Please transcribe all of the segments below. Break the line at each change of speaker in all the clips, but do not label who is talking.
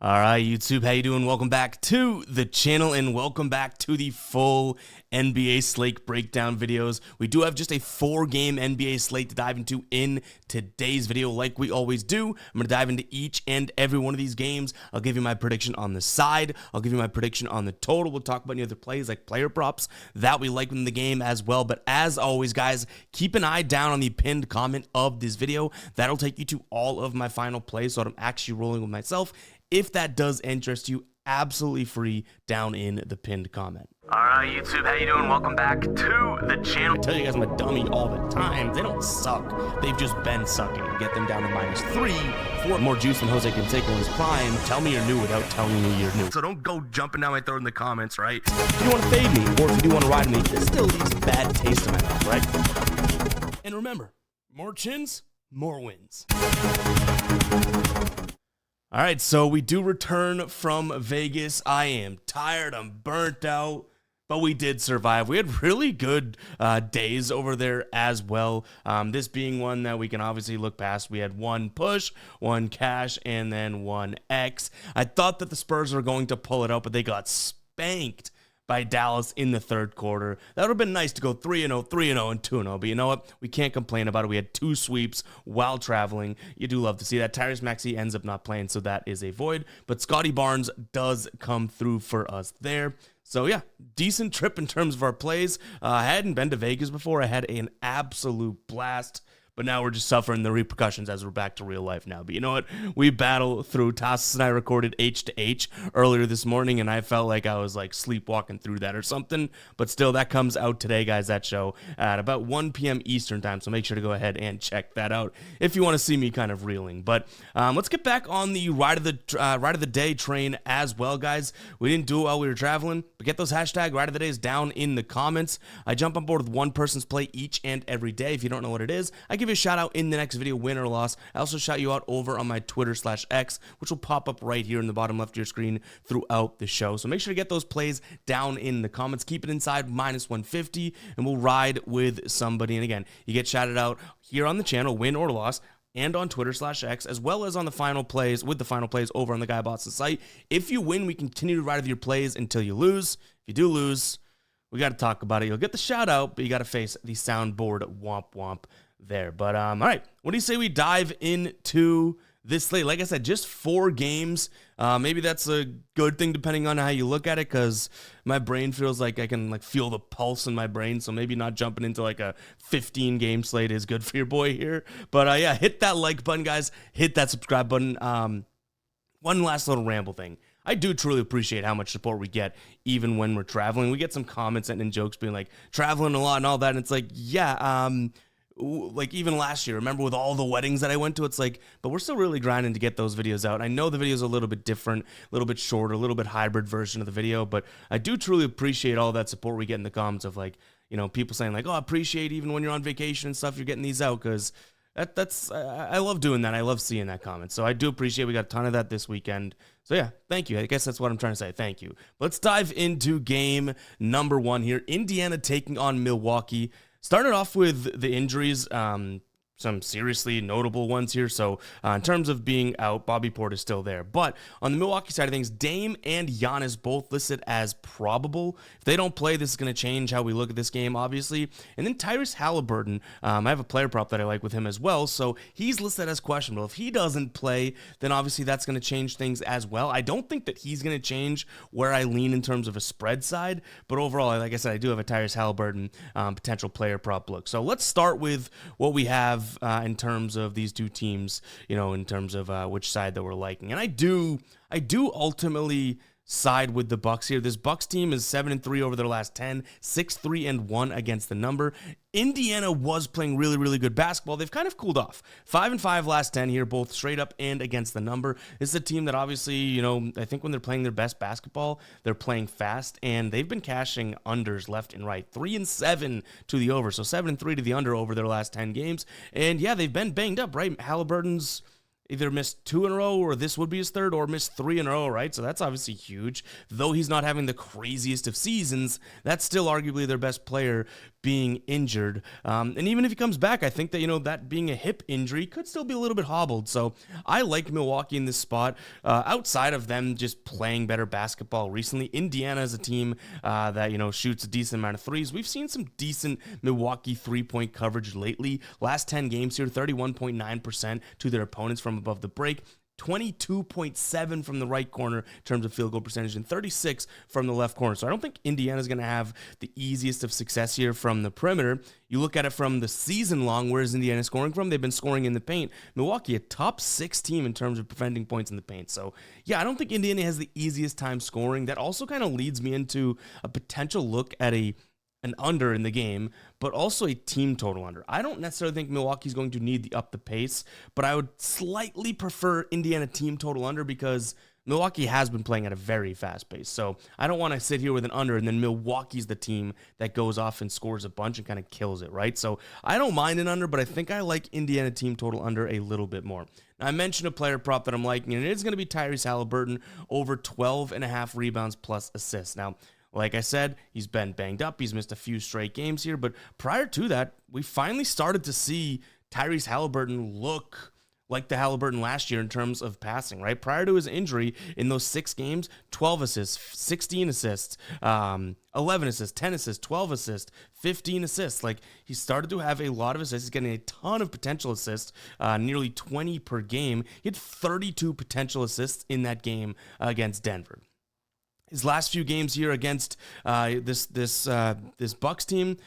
All right, YouTube, how you doing? Welcome back to the channel and welcome back to the full NBA slate breakdown videos. We do have just a 4-game NBA slate to dive into in today's video like we always do. I'm going to dive into each and every one of these games. I'll give you my prediction on the side. I'll give you my prediction on the total. We'll talk about any other plays like player props that we like in the game as well. But as always, guys, keep an eye down on the pinned comment of this video. That'll take you to all of my final plays so I'm actually rolling with myself. If that does interest you, absolutely free down in the pinned comment. All right, YouTube, how you doing? Welcome back to the channel. I tell you guys I'm a dummy all the time. They don't suck. They've just been sucking. Get them down to -3 for more juice than Jose Canseco in his prime. Tell me you're new without telling me you're new. So don't go jumping down my throat in the comments, right? If you want to fade me, or if you do want to ride me, it still leaves a bad taste in my mouth, right? And remember, more chins, more wins. All right, so we do return from Vegas. I am tired, I'm burnt out, but we did survive. We had really good days over there as well. This being one that we can obviously look past. We had 1 push, 1 cash, and then 1 X. I thought that the Spurs were going to pull it out, but they got spanked by Dallas in the third quarter. That would have been nice to go 3-0, 3-0, and 2-0. But you know what? We can't complain about it. We had 2 sweeps while traveling. You do love to see that. Tyrese Maxey ends up not playing, so that is a void. But Scotty Barnes does come through for us there. So yeah, decent trip in terms of our plays. I hadn't been to Vegas before. I had an absolute blast. But now we're just suffering the repercussions as we're back to real life now. But you know what? We battle through. Tassis and I recorded H to H earlier this morning, and I felt like I was like sleepwalking through that or something. But still, that comes out today, guys, that show at about 1 p.m. Eastern time. So make sure to go ahead and check that out if you want to see me kind of reeling. But let's get back on the ride of the day train as well, guys. We didn't do it while we were traveling, but get those hashtag ride of the days down in the comments. I jump on board with one person's play each and every day. If you don't know what it is, I give you a shout out in the next video, win or loss. I also shout you out over on my Twitter/X, which will pop up right here in the bottom left of your screen throughout the show. So make sure to get those plays down in the comments. Keep it inside -150, and we'll ride with somebody. And again, you get shouted out here on the channel, win or loss, and on Twitter/X, as well as on the final plays, with the final plays over on the Guy Boston site. If you win, we continue to ride with your plays until you lose. If you do lose, we got to talk about it. You'll get the shout out, but you got to face the soundboard womp womp there. But all right, what do you say we dive into this slate? Like I said, just 4 games. Maybe that's a good thing depending on how you look at it, because my brain feels like I can like feel the pulse in my brain. So maybe not jumping into like a 15-game slate is good for your boy here. But yeah, hit that like button, guys. Hit that subscribe button. One last little ramble thing. I do truly appreciate how much support we get even when we're traveling. We get some comments and jokes being like traveling a lot and all that. And it's like, yeah, like even last year, remember with all the weddings that I went to, it's like, but we're still really grinding to get those videos out. I know the videos are a little bit different, a little bit shorter, a little bit hybrid version of the video, but I do truly appreciate all that support we get in the comments of like, you know, people saying like, oh, I appreciate even when you're on vacation and stuff, you're getting these out, because I love doing that. I love seeing that comment. So I do appreciate we got a ton of that this weekend. So yeah, thank you. I guess that's what I'm trying to say. Thank you. Let's dive into game number 1 here. Indiana taking on Milwaukee. Started off with the injuries, some seriously notable ones here. So in terms of being out, Bobby Portis still there. But on the Milwaukee side of things, Dame and Giannis both listed as probable. If they don't play, this is going to change how we look at this game, obviously. And then Tyrese Halliburton, I have a player prop that I like with him as well. So he's listed as questionable. If he doesn't play, then obviously that's going to change things as well. I don't think that he's going to change where I lean in terms of a spread side. But overall, like I said, I do have a Tyrese Halliburton potential player prop look. So let's start with what we have in terms of these 2 teams, you know, in terms of which side that we're liking. And I do ultimately side with the Bucks here. This Bucks team is 7-3 over their last 10, 6-3-1 against the number. Indiana was playing really, really good basketball. They've kind of cooled off. 5-5 last 10 here, both straight up and against the number. This is a team that obviously, you know, I think when they're playing their best basketball, they're playing fast, and they've been cashing unders left and right. 3-7 to the over, so 7-3 to the under over their last 10 games. And yeah, they've been banged up, right? Halliburton's either missed 2 in a row, or this would be his 3rd, or missed 3 in a row, right? So that's obviously huge. Though he's not having the craziest of seasons, that's still arguably their best player being injured. And even if he comes back, I think that, that being a hip injury could still be a little bit hobbled. So I like Milwaukee in this spot. Outside of them just playing better basketball recently, Indiana is a team that, shoots a decent amount of threes. We've seen some decent Milwaukee three-point coverage lately. Last 10 games here, 31.9% to their opponents from above the break. 22.7 from the right corner in terms of field goal percentage and 36 from the left corner. So I don't think Indiana's going to have the easiest of success here from the perimeter. You look at it from the season long, where is Indiana scoring from? They've been scoring in the paint. Milwaukee, a top 6 team in terms of preventing points in the paint. So yeah, I don't think Indiana has the easiest time scoring. That also kind of leads me into a potential look at an under in the game, but also a team total under. I don't necessarily think Milwaukee's going to need to up the pace, but I would slightly prefer Indiana team total under because Milwaukee has been playing at a very fast pace. So I don't want to sit here with an under and then Milwaukee's the team that goes off and scores a bunch and kind of kills it, right? So I don't mind an under, but I think I like Indiana team total under a little bit more. Now, I mentioned a player prop that I'm liking, and it is going to be Tyrese Halliburton over 12.5 rebounds plus assists. Now, like I said, he's been banged up. He's missed a few straight games here. But prior to that, we finally started to see Tyrese Halliburton look like the Halliburton last year in terms of passing, right? Prior to his injury, in those 6 games, 12 assists, 16 assists, 11 assists, 10 assists, 12 assists, 15 assists. Like, he started to have a lot of assists. He's getting a ton of potential assists, nearly 20 per game. He had 32 potential assists in that game against Denver. His last few games here against this Bucks team,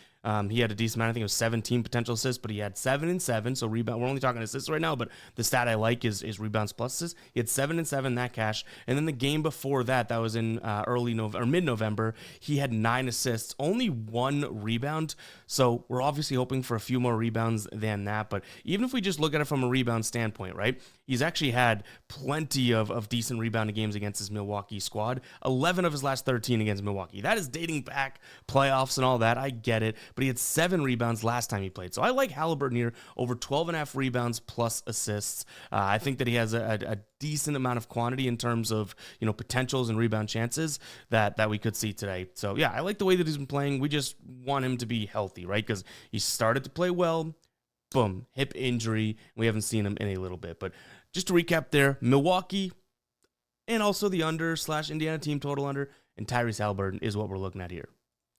he had a decent amount. I think it was 17 potential assists, but he had 7 and 7. So rebound. We're only talking assists right now, but the stat I like is rebounds plus assists. He had 7 and 7 that cash, and then the game before that, that was in mid-November, he had 9 assists, only 1 rebound. So we're obviously hoping for a few more rebounds than that. But even if we just look at it from a rebound standpoint, right? He's actually had plenty of decent rebounding games against his Milwaukee squad. 11 of his last 13 against Milwaukee. That is dating back playoffs and all that. I get it. But he had 7 rebounds last time he played. So I like Halliburton here over 12.5 rebounds plus assists. I think that he has a decent amount of quantity in terms of, potentials and rebound chances that we could see today. So yeah, I like the way that he's been playing. We just want him to be healthy, right? Because he started to play well. Boom, hip injury. We haven't seen him in a little bit. But just to recap there, Milwaukee and also the under/Indiana team total under and Tyrese Halliburton is what we're looking at here.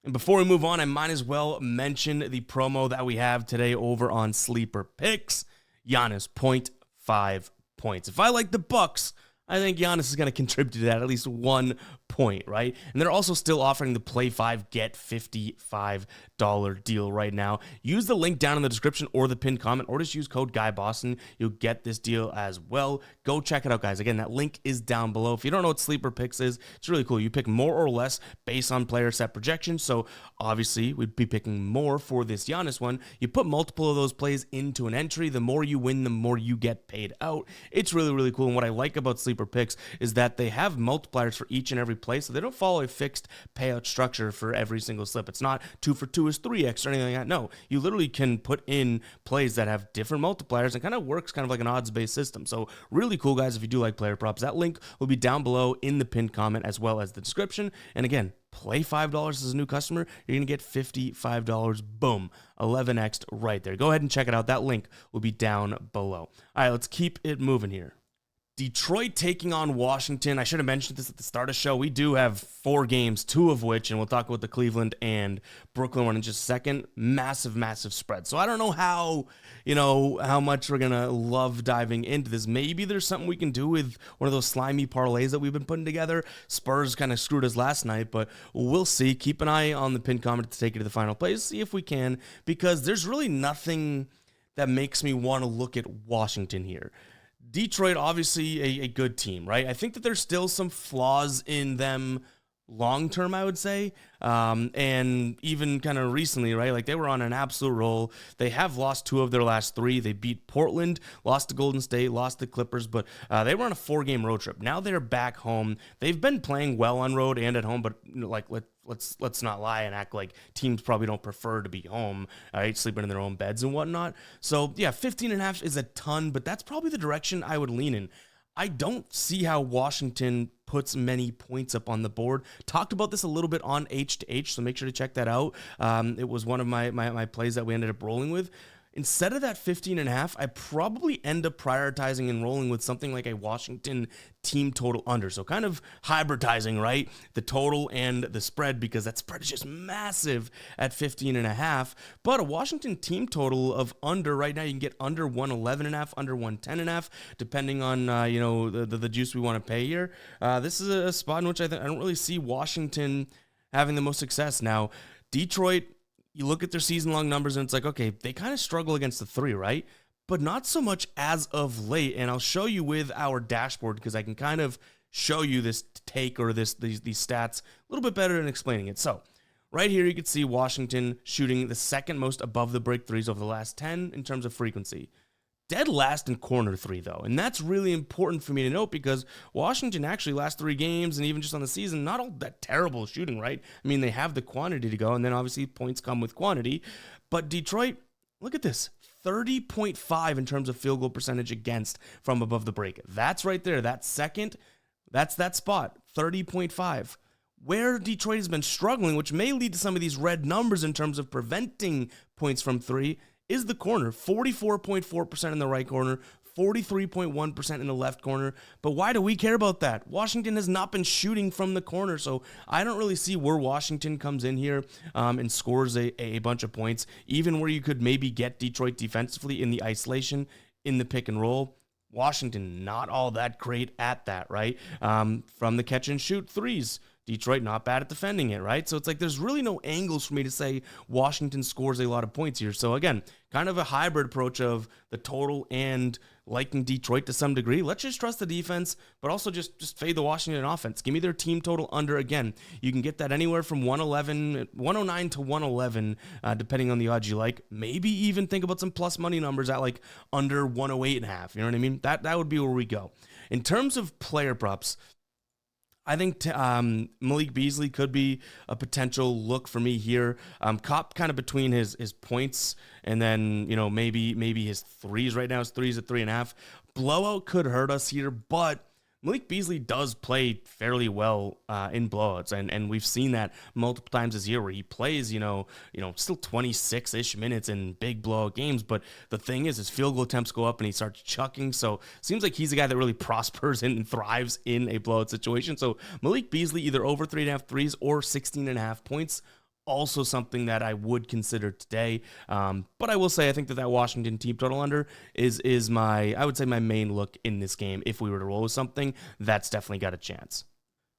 And before we move on, I might as well mention the promo that we have today over on Sleeper Picks. Giannis, 0.5 points. If I like the Bucks, I think Giannis is going to contribute to that at least 1 point, right? And they're also still offering the Play 5 Get $55 deal right now. Use the link down in the description or the pinned comment, or just use code GUYBOSTON. You'll get this deal as well. Go check it out, guys. Again, that link is down below. If you don't know what Sleeper Picks is, it's really cool. You pick more or less based on player set projections. So obviously, we'd be picking more for this Giannis one. You put multiple of those plays into an entry. The more you win, the more you get paid out. It's really, really cool. And what I like about Sleeper Picks is that they have multipliers for each and every play, so they don't follow a fixed payout structure for every single slip. It's not 2 for 2 is 3x or anything like that. No, you literally can put in plays that have different multipliers and kind of works kind of like an odds-based system. So really cool, guys, if you do like player props. That link will be down below in the pinned comment as well as the description. And again, play $5 as a new customer, you're going to get $55. Boom, 11x right there. Go ahead and check it out. That link will be down below. All right, let's keep it moving here. Detroit taking on Washington. I should have mentioned this at the start of the show. We do have 4 games, 2 of which, and we'll talk about the Cleveland and Brooklyn one in just a second, massive, massive spread. So I don't know how much we're going to love diving into this. Maybe there's something we can do with one of those slimy parlays that we've been putting together. Spurs kind of screwed us last night, but we'll see. Keep an eye on the pinned comment to take it to the final place. See if we can, because there's really nothing that makes me want to look at Washington here. Detroit, obviously a good team, right? I think that there's still some flaws in them long-term, I would say, and even kind of recently, right? Like, they were on an absolute roll. They have lost 2 of their last 3. They beat Portland, lost to Golden State, lost to Clippers, but they were on a 4-game road trip. Now they're back home. They've been playing well on road and at home, but let's not lie and act like teams probably don't prefer to be home, right? Sleeping in their own beds and whatnot. So yeah, 15.5 is a ton, but that's probably the direction I would lean in. I don't see how Washington puts many points up on the board. Talked about this a little bit on H2H, so make sure to check that out. It was one of my plays that we ended up rolling with. Instead of that 15.5, I probably end up prioritizing and rolling with something like a Washington team total under. So kind of hybridizing, right? The total and the spread, because that spread is just massive at 15.5. But a Washington team total of under right now, you can get under 111.5, under 110.5, depending on the juice we want to pay here. This is a spot in which I don't really see Washington having the most success. Now, Detroit, you look at their season-long numbers and it's like, okay, they kind of struggle against the 3, right? But not so much as of late. And I'll show you with our dashboard because I can kind of show you this take or these stats a little bit better than explaining it. So right here, you can see Washington shooting the second most above the break threes over the last 10 in terms of frequency. Dead last in corner 3, though, and that's really important for me to note because Washington actually last 3 games and even just on the season, not all that terrible shooting, right? I mean, they have the quantity to go, and then obviously points come with quantity. But Detroit, look at this, 30.5 in terms of field goal percentage against from above the break. That's right there. That's second. That's that spot, 30.5. Where Detroit has been struggling, which may lead to some of these red numbers in terms of preventing points from 3, is the corner. 44.4% in the right corner, 43.1% in the left corner. But why do we care about that? Washington has not been shooting from the corner, so I don't really see where Washington comes in here and scores a bunch of points, even where you could maybe get Detroit defensively in the isolation, in the pick and roll. Washington, not all that great at that, right? From the catch and shoot threes. Detroit not bad at defending it, right? So it's like there's really no angles for me to say Washington scores a lot of points here. So again, kind of a hybrid approach of the total and liking Detroit to some degree. Let's just trust the defense, but also just fade the Washington offense. Give me their team total under. Again, you can get that anywhere from 109 to 111, depending on the odds you like. Maybe even think about some plus money numbers at like under 108.5. You know what I mean? That would be where we go. In terms of player props, I think Malik Beasley could be a potential look for me here. Cop kind of between his points and then, maybe his threes right now. His threes at 3.5. Blowout could hurt us here, but Malik Beasley does play fairly well in blowouts, and we've seen that multiple times this year where he plays, still 26-ish minutes in big blowout games. But the thing is, his field goal attempts go up and he starts chucking. So it seems like he's a guy that really prospers and thrives in a blowout situation. So Malik Beasley either over 3.5 threes or 16.5 points. Also something that I would consider today. But I will say I think that Washington team total under is my main look in this game. If we were to roll with something, that's definitely got a chance.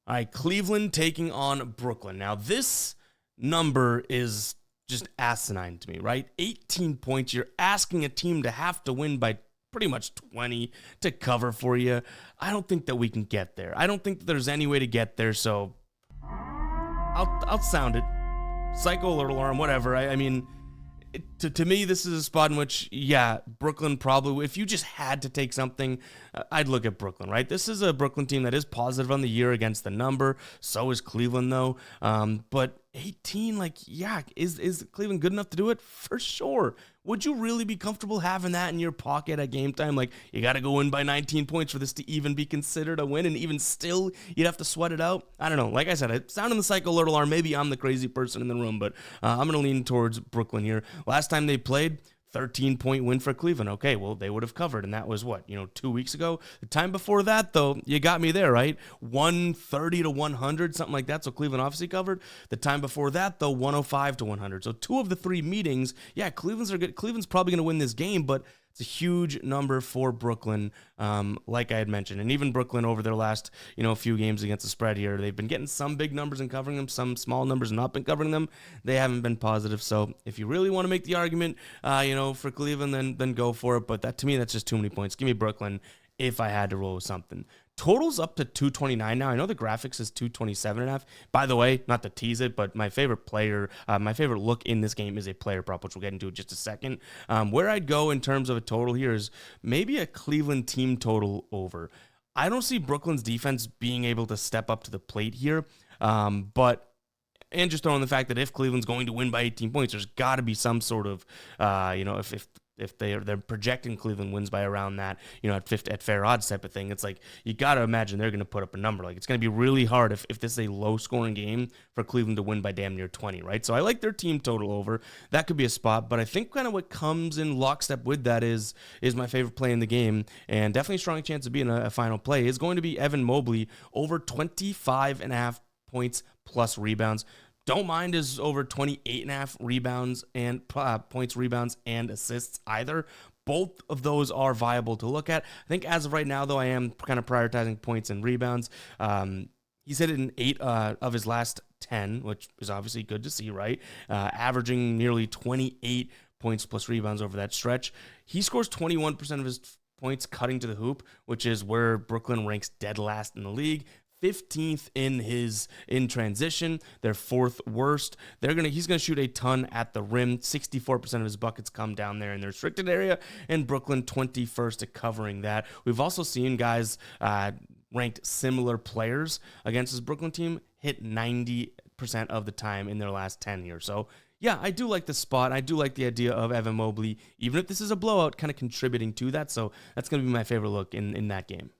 All right, Cleveland taking on Brooklyn. Now this number is just asinine to me, right? 18 points. You're asking a team to have to win by pretty much 20 to cover for you. I don't think that we can get there. I don't think that there's any way to get there, so I'll sound it. Psycho alert alarm, whatever. I mean, to me, this is a spot in which, Brooklyn probably, if you just had to take something, I'd look at Brooklyn, right? This is a Brooklyn team that is positive on the year against the number. So is Cleveland, though. But 18, is Cleveland good enough to do it? For sure. Would you really be comfortable having that in your pocket at game time? Like, you got to go in by 19 points for this to even be considered a win, and even still, you'd have to sweat it out? I don't know. Like I said, I sound in the psycho alert alarm. Maybe I'm the crazy person in the room, but I'm going to lean towards Brooklyn here. Last time they played, 13-point win for Cleveland. Okay, well, they would have covered, and that was 2 weeks ago? The time before that, though, you got me there, right? 130 to 100, something like that, so Cleveland obviously covered. The time before that, though, 105 to 100. So 2 of the 3 meetings, Cleveland's are good. Cleveland's probably going to win this game, but it's a huge number for Brooklyn, like I had mentioned. And even Brooklyn over their last, few games against the spread here, they've been getting some big numbers and covering them, some small numbers and not been covering them. They haven't been positive. So if you really want to make the argument, for Cleveland, then go for it. But to me, that's just too many points. Give me Brooklyn if I had to roll with something. Total's up to 229 now. I know the graphics is 227.5. By the way, not to tease it, but my favorite player, my favorite look in this game is a player prop, which we'll get into in just a second. Where I'd go in terms of a total here is maybe a Cleveland team total over. I don't see Brooklyn's defense being able to step up to the plate here, and just throwing the fact that if Cleveland's going to win by 18 points, there's got to be some sort of, if if they're projecting Cleveland wins by around that, at fair odds type of thing, it's like you got to imagine they're going to put up a number. Like, it's going to be really hard if this is a low scoring game for Cleveland to win by damn near 20, right? So I like their team total over. That could be a spot, but I think kind of what comes in lockstep with that is my favorite play in the game, and definitely a strong chance of being a final play, is going to be Evan Mobley over 25.5 points plus rebounds. Don't mind his over 28.5 rebounds and points, rebounds, and assists either. Both of those are viable to look at. I think as of right now, though, I am kind of prioritizing points and rebounds. He's hit it in 8 of his last 10, which is obviously good to see, right? Averaging nearly 28 points plus rebounds over that stretch. He scores 21% of his points cutting to the hoop, which is where Brooklyn ranks dead last in the league. 15th in transition. They're 4th worst. He's gonna shoot a ton at the rim. 64% of his buckets come down there in the restricted area, and Brooklyn 21st at covering that. We've also seen guys ranked similar players against his Brooklyn team hit 90% of the time in their last 10 years. So yeah, I do like the spot. I do like the idea of Evan Mobley, even if this is a blowout, kind of contributing to that. So that's going to be my favorite look in that game.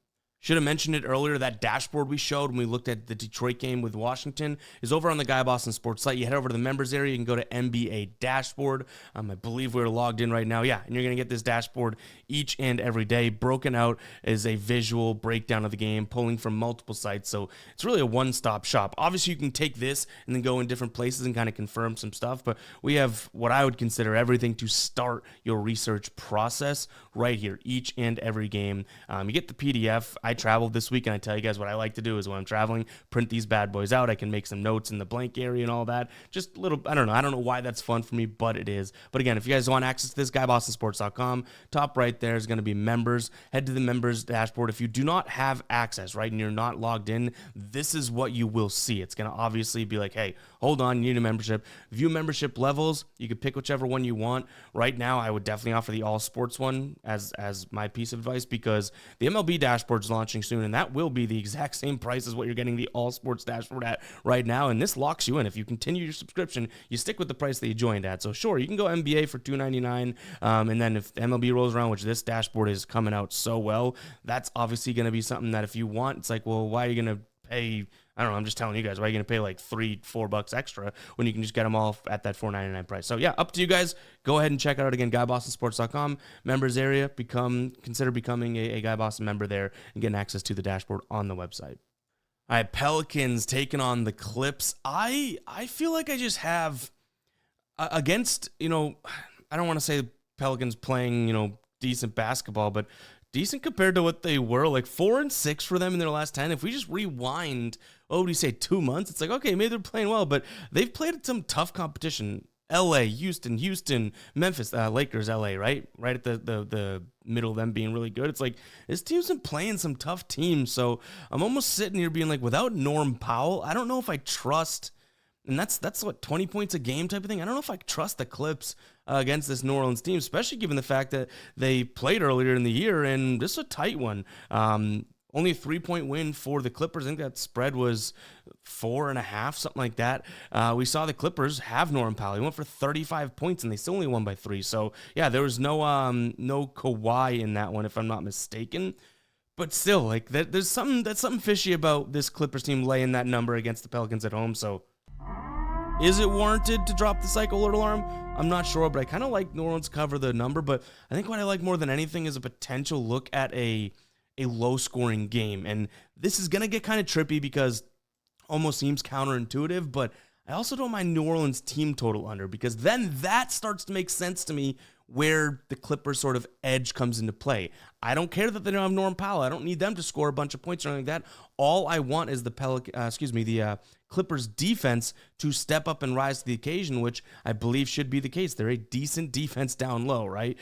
Should have mentioned it earlier, that dashboard we showed when we looked at the Detroit game with Washington is over on the Guy Boston Sports site. You head over to the members area, you can go to NBA Dashboard. I believe we're logged in right now. Yeah, and you're going to get this dashboard each and every day. Broken out as a visual breakdown of the game, pulling from multiple sites. So it's really a one-stop shop. Obviously, you can take this and then go in different places and kind of confirm some stuff, but we have what I would consider everything to start your research process right here, each and every game. You get the PDF. I traveled this week, and I tell you guys what I like to do is when I'm traveling, print these bad boys out. I can make some notes in the blank area and all that. Just a little, I don't know why that's fun for me, but it is. But again, if you guys want access to this, GuyBostonSports.com, top right there is going to be members. Head to the members dashboard. If you do not have access, right, and you're not logged in, this is what you will see. It's going to obviously be like, hey, hold on, you need a membership. View membership levels. You can pick whichever one you want. Right now, I would definitely offer the all sports one as my piece of advice, because the MLB dashboard is launching soon, and that will be the exact same price as what you're getting the all sports dashboard at right now. And this locks you in. If you continue your subscription, you stick with the price that you joined at. So sure, you can go NBA for $2.99, and then if MLB rolls around, which this dashboard is coming out so well, that's obviously going to be something that if you want, it's like, well, why are you going to pay? I don't know, I'm just telling you guys, why are you going to pay like $3-4 extra when you can just get them all at that $4.99 price? So yeah, up to you guys. Go ahead and check it out again, GuyBostonSports.com, members area. Consider becoming a Guy Boston member there and getting access to the dashboard on the website. All right, Pelicans taking on the Clips. I feel like I just have against, I don't want to say Pelicans playing, decent basketball, but decent compared to what they were, like 4-6 for them in their last 10. If we just rewind, what would you say, 2 months? It's like, okay, maybe they're playing well, but they've played some tough competition. LA, Houston, Memphis, Lakers, LA, right? Right at the middle of them being really good. It's like, this team's been playing some tough teams. So I'm almost sitting here being like, without Norm Powell, I don't know if I trust, and that's what, 20 points a game type of thing. I don't know if I trust the Clips against this New Orleans team, especially given the fact that they played earlier in the year, and this is a tight one. Only a 3-point win for the Clippers. I think that spread was 4.5, something like that. We saw the Clippers have Norm Powell. He went for 35 points, and they still only won by 3. So, yeah, there was no Kawhi in that one, if I'm not mistaken. But still, like, there's something fishy about this Clippers team laying that number against the Pelicans at home. So, is it warranted to drop the cycle alert alarm? I'm not sure, but I kind of like New Orleans cover the number. But I think what I like more than anything is a potential look at a low-scoring game. And this is going to get kind of trippy because almost seems counterintuitive, but I also don't mind New Orleans team total under, because then that starts to make sense to me where the Clippers sort of edge comes into play. I don't care that they don't have Norm Powell. I don't need them to score a bunch of points or anything like that. All I want is the Clippers defense to step up and rise to the occasion, which I believe should be the case. They're a decent defense down low, right?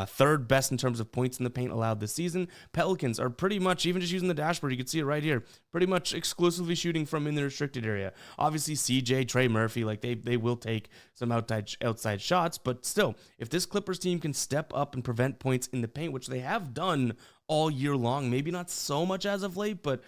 Third best in terms of points in the paint allowed this season. Pelicans are pretty much, even just using the dashboard, you can see it right here, pretty much exclusively shooting from in the restricted area. Obviously, CJ, Trey Murphy, like they will take some outside shots, but still, if this Clippers team can step up and prevent points in the paint, which they have done all year long, maybe not so much as of late, but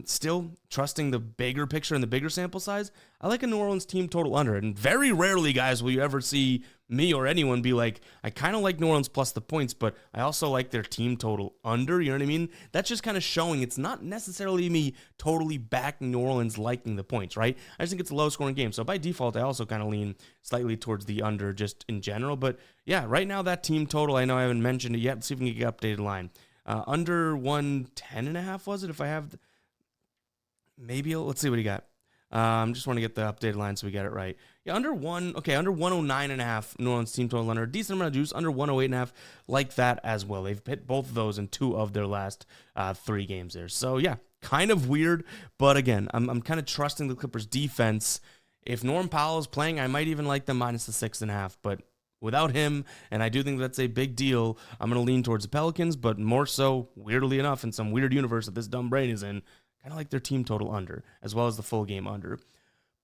Still trusting the bigger picture and the bigger sample size, I like a New Orleans team total under. And very rarely, guys, will you ever see me or anyone be like, I kind of like New Orleans plus the points, but I also like their team total under. You know what I mean? That's just kind of showing it's not necessarily me totally backing New Orleans liking the points, right? I just think it's a low scoring game. So by default, I also kind of lean slightly towards the under just in general. But yeah, right now that team total, I know I haven't mentioned it yet. Let's see if we can get updated line. Under 110.5 was it? If I have, maybe let's see what he got. Just want to get the updated line so we get it right. Yeah, under 109.5 New Orleans team total under. Decent amount of juice, under 108.5, like that as well. They've hit both of those in 2 of their last 3 games there. So yeah, kind of weird, but again, I'm kind of trusting the Clippers defense. If Norm Powell is playing, I might even like them minus the 6.5, but without him, and I do think that's a big deal, I'm going to lean towards the Pelicans, but more so, weirdly enough, in some weird universe that this dumb brain is in, kind of like their team total under, as well as the full game under.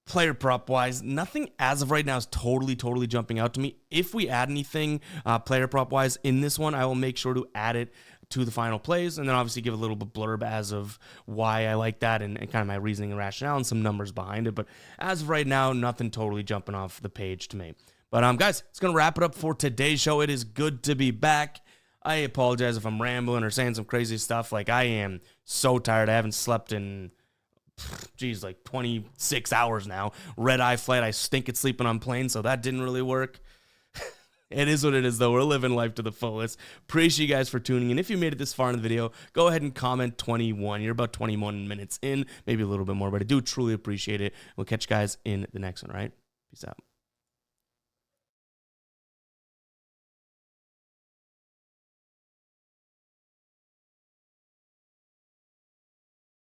Player prop wise, nothing as of right now is totally jumping out to me. If we add anything player prop wise in this one, I will make sure to add it to the final plays, and then obviously give a little bit blurb as of why I like that and kind of my reasoning and rationale and some numbers behind it. But as of right now, nothing totally jumping off the page to me. But guys, it's going to wrap it up for today's show. It is good to be back. I apologize if I'm rambling or saying some crazy stuff. Like, I am so tired. I haven't slept in, like 26 hours now. Red-eye flight. I stink at sleeping on planes, so that didn't really work. It is what it is, though. We're living life to the fullest. Appreciate you guys for tuning in. If you made it this far in the video, go ahead and comment 21. You're about 21 minutes in, maybe a little bit more, but I do truly appreciate it. We'll catch you guys in the next one, all right? Peace out.